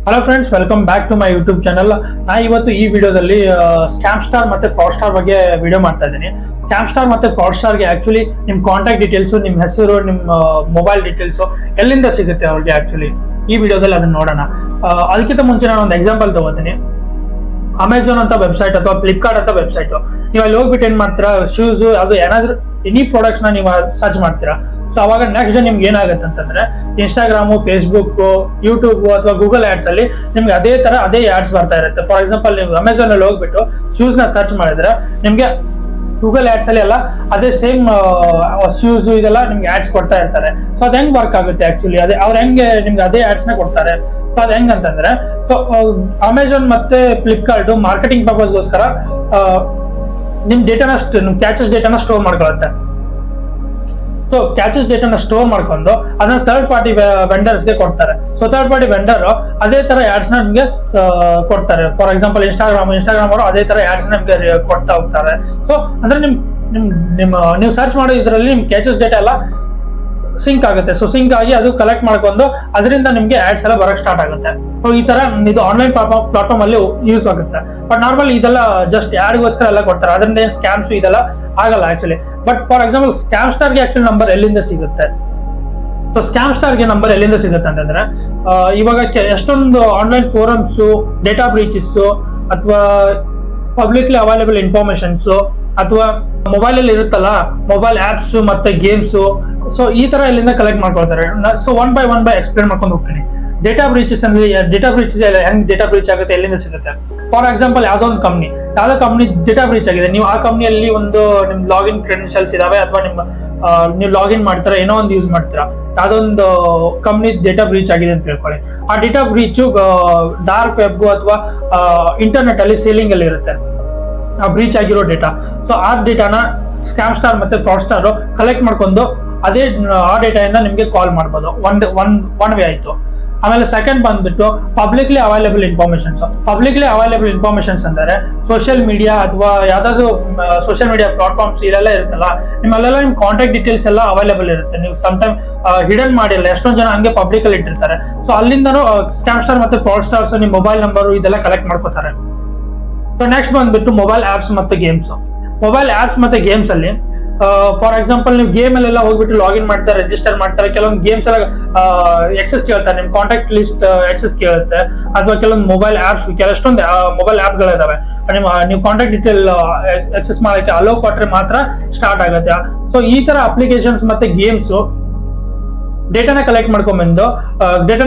Hello friends, welcome back to my YouTube channel. ನಾ ಇವತ್ತು ಈ ವಿಡಿಯೋದಲ್ಲಿ ಸ್ಕ್ಯಾಮ್ ಸ್ಟಾರ್ ಮತ್ತೆ ಫ್ರಾಡ್ ಸ್ಟಾರ್ ಬಗ್ಗೆ ವಿಡಿಯೋ ಮಾಡ್ತಾ ಇದ್ದೀನಿ. ಸ್ಕ್ಯಾಮ್ ಸ್ಟಾರ್ ಮತ್ತೆ ಫ್ರಾಡ್ ಸ್ಟಾರ್ಗೆ ಆಕ್ಚುಲಿ ನಿಮ್ ಕಾಂಟ್ಯಾಕ್ಟ್ ಡೀಟೇಲ್ಸ್, ನಿಮ್ ಹೆಸರು, ನಿಮ್ಮ ಮೊಬೈಲ್ ಡೀಟೇಲ್ಸ್ ಎಲ್ಲಿಂದ ಸಿಗುತ್ತೆ ಅವ್ರಿಗೆ ಆಕ್ಚುಲಿ ಈ ವಿಡಿಯೋದಲ್ಲಿ ಅದನ್ನ ನೋಡೋಣ. ಅದಕ್ಕಿಂತ ಮುಂಚೆ ನಾನು ಒಂದು ಎಕ್ಸಾಂಪಲ್ ತಗೋತೀನಿ. ಅಮೆಝಾನ್ ಅಂತ ವೆಬ್ಸೈಟ್ ಅಥವಾ ಫ್ಲಿಪ್ಕಾರ್ಟ್ ಅಂತ ವೆಬ್ಸೈಟ್, ನೀವು ಅಲ್ಲಿ ಹೋಗ್ಬಿಟ್ಟು ಏನ್ ಮಾಡ್ತೀರಾ, ಶೂಸ್ ಅದು ಏನಾದ್ರು ಎನಿ ಪ್ರಾಡಕ್ಟ್ಸ್ ನ ನೀವು ಸರ್ಚ್ ಮಾಡ್ತೀರಾ. ಸೊ ಅವಾಗ ನೆಕ್ಸ್ಟ್ ಡೇ ನಿಮ್ಗೆ ಏನಾಗುತ್ತೆ ಅಂತಂದ್ರೆ ಇನ್ಸ್ಟಾಗ್ರಾಮು, ಫೇಸ್ಬುಕ್, ಯೂಟ್ಯೂಬ್ ಅಥವಾ ಗೂಗಲ್ ಆಡ್ಸ್ ಅಲ್ಲಿ ನಿಮ್ಗೆ ಅದೇ ಆಡ್ಸ್ ಬರ್ತಾ ಇರುತ್ತೆ. ಫಾರ್ ಎಕ್ಸಾಂಪಲ್, ನೀವು ಅಮೆಝಾನ್ ಅಲ್ಲಿ ಹೋಗ್ಬಿಟ್ಟು ಶೂಸ್ ನ ಸರ್ಚ್ ಮಾಡಿದ್ರೆ ನಿಮ್ಗೆ ಗೂಗಲ್ ಆಡ್ಸ್ ಅಲ್ಲಿ ಎಲ್ಲ ಅದೇ ಸೇಮ್ ಶೂಸ್ ಇದೆಲ್ಲ ನಿಮ್ಗೆ ಆಡ್ಸ್ ಕೊಡ್ತಾ ಇರ್ತಾರೆ. ಸೊ ಅದ್ ಹೆಂಗ್ ವರ್ಕ್ ಆಗುತ್ತೆ ಆಕ್ಚುಲಿ, ಅದೇ ಅವ್ರು ಹೆಂಗೆ ನಿಮ್ಗೆ ಅದೇ ಆಡ್ಸ್ ನ ಕೊಡ್ತಾರೆ. ಸೊ ಅದ್ ಹೆಂಗ್ ಅಂತಂದ್ರೆ, ಸೊ ಅಮೆಝಾನ್ ಮತ್ತೆ ಫ್ಲಿಪ್ಕಾರ್ಟ್ ಮಾರ್ಕೆಟಿಂಗ್ ಪರ್ಪಸ್ಗೋಸ್ಕರ ನಿಮ್ ಕ್ಯಾಚಸ್ ಡೇಟಾನ ಸ್ಟೋರ್ ಮಾಡ್ಕೊಳ್ಳುತ್ತೆ. ಸೊ ಕ್ಯಾಚಸ್ ಡೇಟಾನ ಸ್ಟೋರ್ ಮಾಡ್ಕೊಂಡು ಅದನ್ನ ಥರ್ಡ್ ಪಾರ್ಟಿ ವೆಂಡರ್ಸ್ಗೆ ಕೊಡ್ತಾರೆ. ಸೊ ಥರ್ಡ್ ಪಾರ್ಟಿ ವೆಂಡರ್ ಅದೇ ತರ ಆಡ್ಸ್ ನ ನಿಮ್ಗೆ ಕೊಡ್ತಾರೆ. ಫಾರ್ ಎಕ್ಸಾಂಪಲ್, ಇನ್ಸ್ಟಾಗ್ರಾಮ್ ಅವರು ಅದೇ ತರ ಆಡ್ಸ್ ನಿಮ್ಗೆ ಕೊಡ್ತಾ ಹೋಗ್ತಾರೆ. ಸೊ ಅಂದ್ರೆ ನೀವು ಸರ್ಚ್ ಮಾಡೋ ಇದರಲ್ಲಿ ನಿಮ್ ಕ್ಯಾಚಸ್ ಡೇಟಾ ಎಲ್ಲ ಸಿಂಕ್ ಆಗುತ್ತೆ. ಸೊ ಸಿಂಕ್ ಆಗಿ ಅದು ಕಲೆಕ್ಟ್ ಮಾಡ್ಕೊಂಡು ಅದರಿಂದ ನಿಮ್ಗೆ ಆಡ್ಸ್ ಎಲ್ಲ ಬರಕ್ ಸ್ಟಾರ್ಟ್ ಆಗುತ್ತೆ. ಸೊ ಈ ತರ ಇದು ಆನ್ಲೈನ್ ಪ್ಲಾಟ್ಫಾರ್ಮ್ ಅಲ್ಲಿ ಯೂಸ್ ಆಗುತ್ತೆ. ಬಟ್ ನಾರ್ಮಲ್ ಇದೆಲ್ಲ ಜಸ್ಟ್ ಯಾರಿಗೋಸ್ಕರ ಎಲ್ಲ ಕೊಡ್ತಾರೆ, ಅದರಿಂದ ಏನ್ ಸ್ಕ್ಯಾಮ್ಸ್ ಇದೆಲ್ಲ ಆಗಲ್ಲ actually. But for example, scam ಸ್ಟಾರ್ಗೆ ಆಕ್ಚುಲಿ ನಂಬರ್ ಎಲ್ಲಿಂದ ಸಿಗುತ್ತೆ? ಸೊ ಸ್ಕ್ಯಾಮ್ ಸ್ಟಾರ್ಗೆ ನಂಬರ್ ಎಲ್ಲಿಂದ ಸಿಗುತ್ತೆ ಅಂತಂದ್ರೆ, ಇವಾಗ ಎಷ್ಟೊಂದು ಆನ್ಲೈನ್ ಫೋರಮ್ಸ್, ಡೇಟಾ ಬ್ರೀಚಸ್ ಅಥವಾ ಪಬ್ಲಿಕ್ಲಿ ಅವೈಲೇಬಲ್ ಇನ್ಫಾರ್ಮೇಶನ್ಸ್ ಅಥವಾ ಮೊಬೈಲ್ ಅಲ್ಲಿ ಇರುತ್ತಲ್ಲ ಮೊಬೈಲ್ ಆಪ್ಸ್ ಮತ್ತೆ ಗೇಮ್ಸ್, ಸೊ ಈ ತರ ಎಲ್ಲಿಂದ ಕಲೆಕ್ಟ್ ಮಾಡ್ಕೊಳ್ತಾರೆ. ಸೊ ಒನ್ ಬೈ ಎಕ್ಸ್ಪ್ಲೇನ್ ಮಾಡ್ಕೊಂಡು ಹೋಗ್ತೀನಿ. ಡೇಟಾ ಬ್ರೀಚಸ್ ಅಂದ್ರೆ ಹೆಂಗ್ ಡೇಟಾ ಬ್ರೀಚ್ ಆಗುತ್ತೆ, ಎಲ್ಲಿಂದ ಸಿಗುತ್ತೆ? ಫಾರ್ ಎಕ್ಸಾಂಪಲ್, ಯಾವ್ದೋ ಕಂಪ್ನಿ ಡೇಟಾ ಬ್ರೀಚ್ ಆಗಿದೆ, ನೀವು ಆ ಕಂಪ್ನಿಯಲ್ಲಿ ಒಂದು ನಿಮ್ ಲಾಗಿನ್ ಕ್ರೆಡೆನ್ಶಿಯಲ್ಸ್ ಇದಾವೆ ಅಥವಾ ನೀವು ಲಾಗಿನ್ ಮಾಡ್ತೀರಾ, ಏನೋ ಒಂದು ಯೂಸ್ ಮಾಡ್ತೀರಾ, ಯಾವ್ದೊಂದು ಕಂಪ್ನಿ ಡೇಟಾ ಬ್ರೀಚ್ ಆಗಿದೆ ಅಂತ ತಿಳ್ಕೊಳ್ಳಿ. ಆ ಡೇಟಾ ಬ್ರೀಚ್ ಡಾರ್ಕ್ ವೆಬ್ ಅಥವಾ ಇಂಟರ್ನೆಟ್ ಅಲ್ಲಿ ಸೇಲಿಂಗ್ ಅಲ್ಲಿ ಇರುತ್ತೆ ಆ ಬ್ರೀಚ್ ಆಗಿರೋ ಡೇಟಾ. ಸೊ ಆ ಡೇಟಾನ ಸ್ಕ್ಯಾಮ್ ಸ್ಟಾರ್ ಮತ್ತೆ ಫ್ರಾಡ್ ಸ್ಟಾರ್ ಕಲೆಕ್ಟ್ ಮಾಡ್ಕೊಂಡು ಆ ಡೇಟಾಯಿಂದ ನಿಮ್ಗೆ ಕಾಲ್ ಮಾಡ್ಬೋದು. ಒನ್ ವೇ ಆಯ್ತು. ಆಮೇಲೆ ಸೆಕೆಂಡ್ ಬಂದ್ಬಿಟ್ಟು ಪಬ್ಲಿಕ್ಲಿ ಅವೈಲೇಬಲ್ ಇನ್ಫಾರ್ಮೇಶನ್ಸ್ ಅಂದರೆ ಸೋಷಿಯಲ್ ಮೀಡಿಯಾ ಅಥವಾ ಯಾವ್ದಾದ್ರು ಸೋಷಿಯಲ್ ಮೀಡಿಯಾ ಪ್ಲಾಟ್ಫಾರ್ಮ್ಸ್ ಇದೆಲ್ಲ ಇರುತ್ತಲ್ಲ, ನಿಮ್ಮಲ್ಲೆಲ್ಲ ನಿಮ್ ಕಾಂಟ್ಯಾಕ್ಟ್ ಡೀಟೇಲ್ಸ್ ಎಲ್ಲ ಅವೈಲೇಬಲ್ ಇರುತ್ತೆ. ನೀವು ಸಮ್ಟೈಮ್ ಹಿಡನ್ ಮಾಡಿಲ್ಲ, ಎಷ್ಟೊಂದು ಜನ ಹಂಗೆ ಪಬ್ಲಿಕ್ ಅಲ್ಲಿ ಇಟ್ಟಿರ್ತಾರೆ. ಸೊ ಅಲ್ಲಿಂದನೂ ಸ್ಕ್ಯಾಮ್ ಸ್ಟಾರ್ ಮತ್ತೆ ಫ್ರಾಡ್ ಸ್ಟಾರ್ಸ್ ನಿಮ್ ಮೊಬೈಲ್ ನಂಬರ್ ಇದೆಲ್ಲ ಕಲೆಕ್ಟ್ ಮಾಡ್ಕೋತಾರೆ. ಸೊ ನೆಕ್ಸ್ಟ್ ಬಂದ್ಬಿಟ್ಟು ಮೊಬೈಲ್ ಆಪ್ಸ್ ಮತ್ತೆ ಗೇಮ್ಸ್ ಅಲ್ಲಿ ಫಾರ್ ಎಕ್ಸಾಂಪಲ್, ನೀವು ಗೇಮ್ ಅಲ್ಲೆಲ್ಲ ಹೋಗ್ಬಿಟ್ಟು ಲಾಗಿನ್ ಮಾಡ್ತಾರೆ, ರಿಜಿಸ್ಟರ್ ಮಾಡ್ತಾರೆ. ಕೆಲವೊಂದು ಗೇಮ್ಸ್ ಎಲ್ಲ ಎಕ್ಸೆಸ್ ಕೇಳ್ತಾರೆ, ನಿಮ್ ಕಾಂಟ್ಯಾಕ್ಟ್ ಲಿಸ್ಟ್ ಎಕ್ಸೆಸ್ ಕೇಳುತ್ತೆ. ಅಥವಾ ಕೆಲವೊಂದು ಮೊಬೈಲ್ ಆಪ್ಸ್, ಕೆಲವೊಂದು ಮೊಬೈಲ್ ಆಪ್ ಗಳಿದಾವೆ, ನೀವು ಕಾಂಟ್ಯಾಕ್ಟ್ ಡೀಟೇಲ್ ಎಕ್ಸೆಸ್ ಮಾಡಕ್ಕೆ ಅಲೋ ಕೊಟ್ರೆ ಮಾತ್ರ ಸ್ಟಾರ್ಟ್ ಆಗುತ್ತೆ. ಸೊ ಈ ತರ ಅಪ್ಲಿಕೇಶನ್ಸ್ ಮತ್ತೆ ಗೇಮ್ಸ್ ಡೇಟಾನ ಕಲೆಕ್ಟ್ ಮಾಡ್ಕೊಂಡು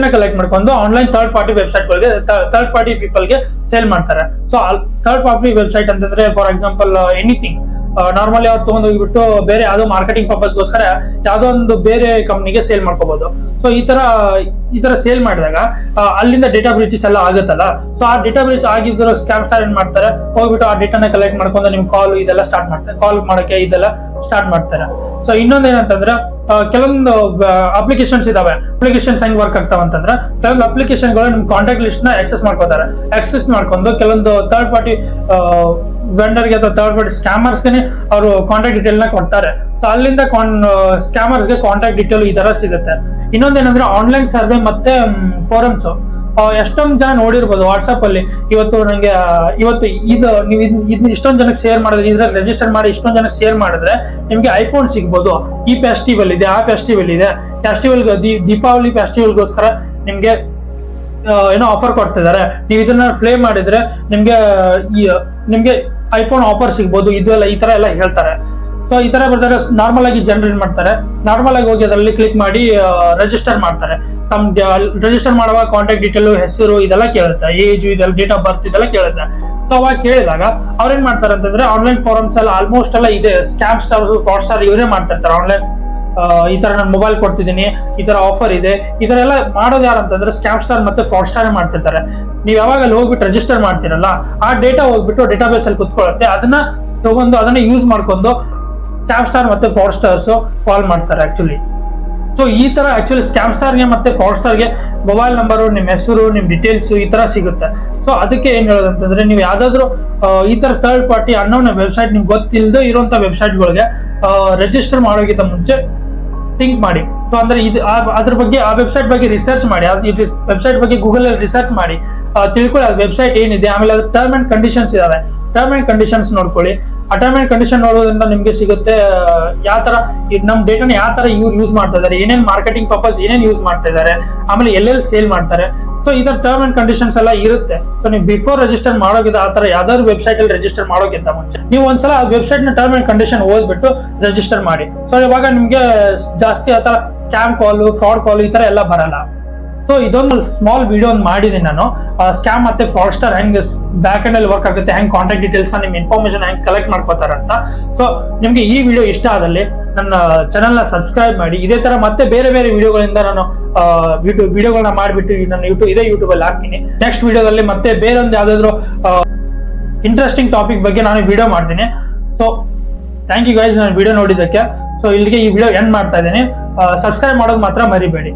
ಆನ್ಲೈನ್ ಥರ್ಡ್ ಪಾರ್ಟಿ ವೆಬ್ಸೈಟ್ಗಳಿಗೆ, ಥರ್ಡ್ ಪಾರ್ಟಿ ಪೀಪಲ್ಗೆ ಸೇಲ್ ಮಾಡ್ತಾರೆ. ಸೊ ಥರ್ಡ್ ಪಾರ್ಟಿ ವೆಬ್ಸೈಟ್ ಅಂತಂದ್ರೆ ಫಾರ್ ಎಕ್ಸಾಂಪಲ್ ಎನಿಥಿಂಗ್, ನಾರ್ಮಲಿ ಅವ್ರು ತಗೊಂಡ್ ಹೋಗ್ಬಿಟ್ಟು ಬೇರೆ ಯಾವ್ದೋ ಮಾರ್ಕೆಟಿಂಗ್ ಪರ್ಪಸ್ಗೋಸ್ಕರ ಯಾವ್ದೋ ಒಂದು ಬೇರೆ ಕಂಪ್ನಿಗೆ ಸೇಲ್ ಮಾಡ್ಕೋಬಹುದು. ಸೊ ಈ ತರ ಸೇಲ್ ಮಾಡಿದಾಗ ಅಲ್ಲಿಂದ ಡೇಟಾ ಬ್ರೀಚಸ್ ಎಲ್ಲ ಆಗುತ್ತಲ್ಲ. ಸೊ ಆ ಡೇಟಾ ಬ್ರೀಚ್ ಆಗಿದ್ರು ಸ್ಕ್ಯಾಮ್ ಸ್ಟಾರ್ ಏನ್ ಮಾಡ್ತಾರೆ, ಹೋಗ್ಬಿಟ್ಟು ಆ ಡೇಟಾನ ಕಲೆಕ್ಟ್ ಮಾಡ್ಕೊಂಡು ನಿಮ್ ಕಾಲ್ ಇದೆಲ್ಲ ಸ್ಟಾರ್ಟ್ ಮಾಡ್ತಾರೆ, ಕಾಲ್ ಮಾಡಕ್ಕೆ ಇದೆಲ್ಲ ಸ್ಟಾರ್ಟ್ ಮಾಡ್ತಾರೆ. ಸೊ ಇನ್ನೊಂದೇನಂತಂದ್ರೆ, ಕೆಲವೊಂದು ಅಪ್ಲಿಕೇಶನ್ಸ್ ಇದಾವೆ. ಅಪ್ಲಿಕೇಶನ್ಸ್ ಹೆಂಗ್ ವರ್ಕ್ ಆಗ್ತಾವ ಅಂತಂದ್ರೆ, ಕೆಲವೊಂದು ಅಪ್ಲಿಕೇಶನ್ಗಳು ನಿಮ್ ಕಾಂಟ್ಯಾಕ್ಟ್ ಲಿಸ್ಟ್ ನ ಎಕ್ಸೆಸ್ ಮಾಡ್ಕೊಂಡು ಕೆಲವೊಂದು ಥರ್ಡ್ ಪಾರ್ಟಿ ವೆಂಡರ್ಗೆ ಅಥವಾ ಥರ್ಡ್ ಪಾರ್ಟಿ ಸ್ಕ್ಯಾಮರ್ಸ್ಗೆ ಅವರು ಕಾಂಟ್ಯಾಕ್ಟ್ ಡೀಟೇಲ್ ನ ಕೊಡ್ತಾರೆ. ಸೊ ಅಲ್ಲಿಂದ ಸ್ಕ್ಯಾಮರ್ಸ್ಗೆ ಕಾಂಟ್ಯಾಕ್ಟ್ ಡೀಟೇಲ್ ಈ ತರ ಸಿಗುತ್ತೆ. ಇನ್ನೊಂದೇನಂದ್ರೆ ಆನ್ಲೈನ್ ಸರ್ವೆ ಮತ್ತೆ ಫೋರಮ್ಸ್. ಎಷ್ಟೊಂದು ಜನ ನೋಡಿರ್ಬೋದು ವಾಟ್ಸ್ಆಪ್ ಅಲ್ಲಿ, ಇವತ್ತು ನೀವು ಇಷ್ಟೊಂದು ಜನಕ್ಕೆ ಶೇರ್ ಮಾಡಿದ್ರೆ, ಇದ್ರಲ್ಲಿ ರಿಜಿಸ್ಟರ್ ಮಾಡಿ ಇಷ್ಟೊಂದು ಜನಕ್ಕೆ ಶೇರ್ ಮಾಡಿದ್ರೆ ನಿಮ್ಗೆ ಐಫೋನ್ ಸಿಗ್ಬೋದು, ಈ ಫೆಸ್ಟಿವಲ್ ಇದೆ, ಆ ಫೆಸ್ಟಿವಲ್ ಇದೆ, ದೀಪಾವಳಿ ಫೆಸ್ಟಿವಲ್ಗೋಸ್ಕರ ನಿಮ್ಗೆ ಏನೋ ಆಫರ್ ಕೊಡ್ತಿದ್ದಾರೆ, ನೀವು ಇದನ್ನ ಪ್ಲೇ ಮಾಡಿದ್ರೆ ನಿಮ್ಗೆ ಐಫೋನ್ ಆಫರ್ ಸಿಗ್ಬೋದು, ಇದೆಲ್ಲ ಈ ತರ ಎಲ್ಲ ಹೇಳ್ತಾರೆ. ಸೊ ಈ ತರ ಬರ್ತಾರೆ. ನಾರ್ಮಲ್ ಆಗಿ ಜನರು ಏನ್ ಮಾಡ್ತಾರೆ, ನಾರ್ಮಲ್ ಆಗಿ ಹೋಗಿ ಅದರಲ್ಲಿ ಕ್ಲಿಕ್ ಮಾಡಿ ರಿಜಿಸ್ಟರ್ ಮಾಡ್ತಾರೆ. ರಿಜಿಸ್ಟರ್ ಮಾಡುವಾಗ ಕಾಂಟ್ಯಾಕ್ಟ್ ಡೀಟೇಲ್, ಹೆಸರು ಇದೆಲ್ಲ ಕೇಳುತ್ತೆ, ಏಜ್ ಇದೆಲ್ಲ, ಡೇಟ್ ಆಫ್ ಬರ್ತ್ ಇದೆಲ್ಲ ಕೇಳುತ್ತೆ. ಸೊ ಅವಾಗ ಕೇಳಿದಾಗ ಅವ್ರೇನ್ ಮಾಡ್ತಾರೆ ಅಂತಂದ್ರೆ, ಆನ್ಲೈನ್ ಫಾರಮ್ಸ್ ಎಲ್ಲ ಆಲ್ಮೋಸ್ಟ್ ಎಲ್ಲ ಇದೆ, ಸ್ಕ್ಯಾಮ್ ಸ್ಟಾರ್ಸ್ ಫ್ರಾಡ್ ಸ್ಟಾರ್ ಇವರೇ ಮಾಡ್ತಿರ್ತಾರೆ. ಆನ್ಲೈನ್ ಈ ತರ ನಾನು ಮೊಬೈಲ್ ಕೊಡ್ತಿದ್ದೀನಿ, ಈ ತರ ಆಫರ್ ಇದೆ, ಈ ತರ ಎಲ್ಲ ಮಾಡೋದು ಯಾರು ಅಂತಂದ್ರೆ ಸ್ಕ್ಯಾಮ್ ಸ್ಟಾರ್ ಮತ್ತೆ ಫ್ರಾಡ್ ಸ್ಟಾರ್ ಮಾಡ್ತಿರ್ತಾರೆ. ನೀವ್ ಯಾವಾಗ ಅಲ್ಲಿ ಹೋಗ್ಬಿಟ್ಟು ರಿಜಿಸ್ಟರ್ ಮಾಡ್ತೀರಲ್ಲ, ಆ ಡೇಟಾ ಹೋಗ್ಬಿಟ್ಟು ಡೇಟಾ ಬೇಸ್ ಅಲ್ಲಿ ಕುತ್ಕೊಳ್ಳುತ್ತೆ, ಅದನ್ನ ಯೂಸ್ ಮಾಡ್ಕೊಂಡು ಸ್ಕ್ಯಾಮ್ ಸ್ಟಾರ್ ಮತ್ತೆ ಫ್ರಾಡ್ ಸ್ಟಾರ್ಸ್ ಕಾಲ್ ಮಾಡ್ತಾರೆ ಆಕ್ಚುಲಿ. ಸೊ ಈ ತರ ಆಕ್ಚುಲಿ ಸ್ಕ್ಯಾಮ್ ಸ್ಟಾರ್ಗೆ ಮತ್ತೆ ಫ್ರಾಡ್ ಸ್ಟಾರ್ಗೆ ಮೊಬೈಲ್ ನಂಬರು, ನಿಮ್ ಹೆಸರು, ನಿಮ್ ಡೀಟೇಲ್ಸ್ ಈ ತರ ಸಿಗುತ್ತೆ. ಸೊ ಅದಕ್ಕೆ ಏನ್ ಹೇಳೋದಂತಂದ್ರೆ, ನೀವು ಯಾವ್ದಾದ್ರು ಈ ತರ ಥರ್ಡ್ ಪಾರ್ಟಿ ಅನ್ನೋನ್ ವೆಬ್ಸೈಟ್, ನಿಮ್ಗೆ ಗೊತ್ತಿಲ್ಲದೆ ಇರುವಂತ ವೆಬ್ಸೈಟ್ಗಳಿಗೆ ರಿಜಿಸ್ಟರ್ ಮಾಡೋಕ್ಕಿಂತ ಮುಂಚೆ ಥಿಂಕ್ ಮಾಡಿ. ಸೊ ಅಂದ್ರೆ ಅದ್ರ ಬಗ್ಗೆ ಆ ವೆಬ್ಸೈಟ್ ಬಗ್ಗೆ ರಿಸರ್ಚ್ ಮಾಡಿ, ವೆಬ್ಸೈಟ್ ಬಗ್ಗೆ ಗೂಗಲ್ ಅಲ್ಲಿ ರಿಸರ್ಚ್ ಮಾಡಿ ತಿಳ್ಕೊಳ್ಳಿ ಆ ವೆಬ್ಸೈಟ್ ಏನಿದೆ. ಆಮೇಲೆ ಅದ್ರ ಟರ್ಮ್ ಅಂಡ್ ಕಂಡೀಷನ್ಸ್ ಇದಾವೆ, ಟರ್ಮ್ ಅಂಡ್ ಕಂಡೀಷನ್ಸ್ ನೋಡ್ಕೊಳ್ಳಿ. ಆ ಟರ್ಮ್ ಅಂಡ್ ಕಂಡೀಷನ್ ನೋಡೋದ್ರಿಂದ ನಿಮ್ಗೆ ಸಿಗುತ್ತೆ ಯಾವ ತರ ನಮ್ ಡೇಟಾನ ಯಾವ ತರ ಇವ್ರು ಯೂಸ್ ಮಾಡ್ತಾ ಇದಾರೆ, ಏನೇನ್ ಮಾರ್ಕೆಟಿಂಗ್ ಪರ್ಪಸ್ ಏನೇನ್ ಯೂಸ್ ಮಾಡ್ತಾ ಇದಾರೆ, ಆಮೇಲೆ ಎಲ್ಲೆಲ್ಲಿ ಸೇಲ್ ಮಾಡ್ತಾರೆ. ಸೊ ಇದರ ಟರ್ಮ್ ಅಂಡ್ ಕಂಡೀಷನ್ಸ್ ಎಲ್ಲ ಇರುತ್ತೆ. ಸೊ ನೀವು ಬಿಫೋರ್ ರಿಜಿಸ್ಟರ್ ಮಾಡೋಗಿದ್ದ ಆ ತರ ಯಾವ್ದಾದ್ರು ವೆಬ್ಸೈಟ್ ಅಲ್ಲಿ ರಿಜಿಸ್ಟರ್ ಮಾಡೋಕ್ಕಿಂತ ಮುಂಚೆ ನೀವು ಒಂದ್ಸಲ ಆ ವೆಬ್ಸೈಟ್ ನ ಟರ್ಮ್ ಅಂಡ್ ಕಂಡೀಷನ್ ಓದ್ಬಿಟ್ಟು ರಿಜಿಸ್ಟರ್ ಮಾಡಿ. ಸೊ ಇವಾಗ ನಿಮ್ಗೆ ಜಾಸ್ತಿ ಆತರ ಸ್ಕ್ಯಾಮ್ ಕಾಲ್, ಫ್ರಾಡ್ ಕಾಲ್ ಈ ತರ ಎಲ್ಲ ಬರಲ್ಲ. ಸೊ ಇದೊಂದು ಸ್ಮಾಲ್ ವಿಡಿಯೋ ಮಾಡಿದೀನಿ ನಾನು, ಸ್ಕ್ಯಾಮ್ ಮತ್ತೆ ಫ್ರಾಡ್ಸ್ಟರ್ ಹೆಂಗ್ ಬ್ಯಾಕ್ ಎಂಡ್ ಅಲ್ಲಿ ವರ್ಕ್ ಆಗುತ್ತೆ, ಹೆಂಗ್ ಕಾಂಟ್ಯಾಕ್ಟ್ ಡೀಟೇಲ್ಸ್ ನಿಮ್ ಇನ್ಫಾರ್ಮೇಶನ್ ಹೆಂಗ್ ಕಲೆಕ್ಟ್ ಮಾಡ್ಕೋತಾರೆ ಅಂತ. ಸೊ ನಿಮ್ಗೆ ಈ ವಿಡಿಯೋ ಇಷ್ಟ ಆದಲ್ಲಿ ನನ್ನ ಚಾನಲ್ ನ ಸಬ್ಸ್ಕ್ರೈಬ್ ಮಾಡಿ. ಇದೇ ತರ ಮತ್ತೆ ಬೇರೆ ಬೇರೆ ವಿಡಿಯೋಗಳಿಂದ ನಾನು ವಿಡಿಯೋಗಳನ್ನ ಮಾಡಿಬಿಟ್ಟು ನನ್ನ ಇದೇ ಯೂಟ್ಯೂಬ್ ಅಲ್ಲಿ ಹಾಕ್ತೀನಿ. ನೆಕ್ಸ್ಟ್ ವಿಡಿಯೋದಲ್ಲಿ ಮತ್ತೆ ಬೇರೊಂದು ಯಾವ್ದಾದ್ರು ಇಂಟ್ರೆಸ್ಟಿಂಗ್ ಟಾಪಿಕ್ ಬಗ್ಗೆ ನಾನು ವಿಡಿಯೋ ಮಾಡ್ತೀನಿ. ಸೊ ಥ್ಯಾಂಕ್ ಯು ಗೈಸ್ ನಾನು ವಿಡಿಯೋ ನೋಡಿದ್ದಕ್ಕೆ. ಸೊ ಇಲ್ಲಿಗೆ ಈ ವಿಡಿಯೋ ಎಂಡ್ ಮಾಡ್ತಾ ಇದ್ದೀನಿ. ಸಬ್ಸ್ಕ್ರೈಬ್ ಮಾಡೋದು ಮಾತ್ರ ಮರಿಬೇಡಿ.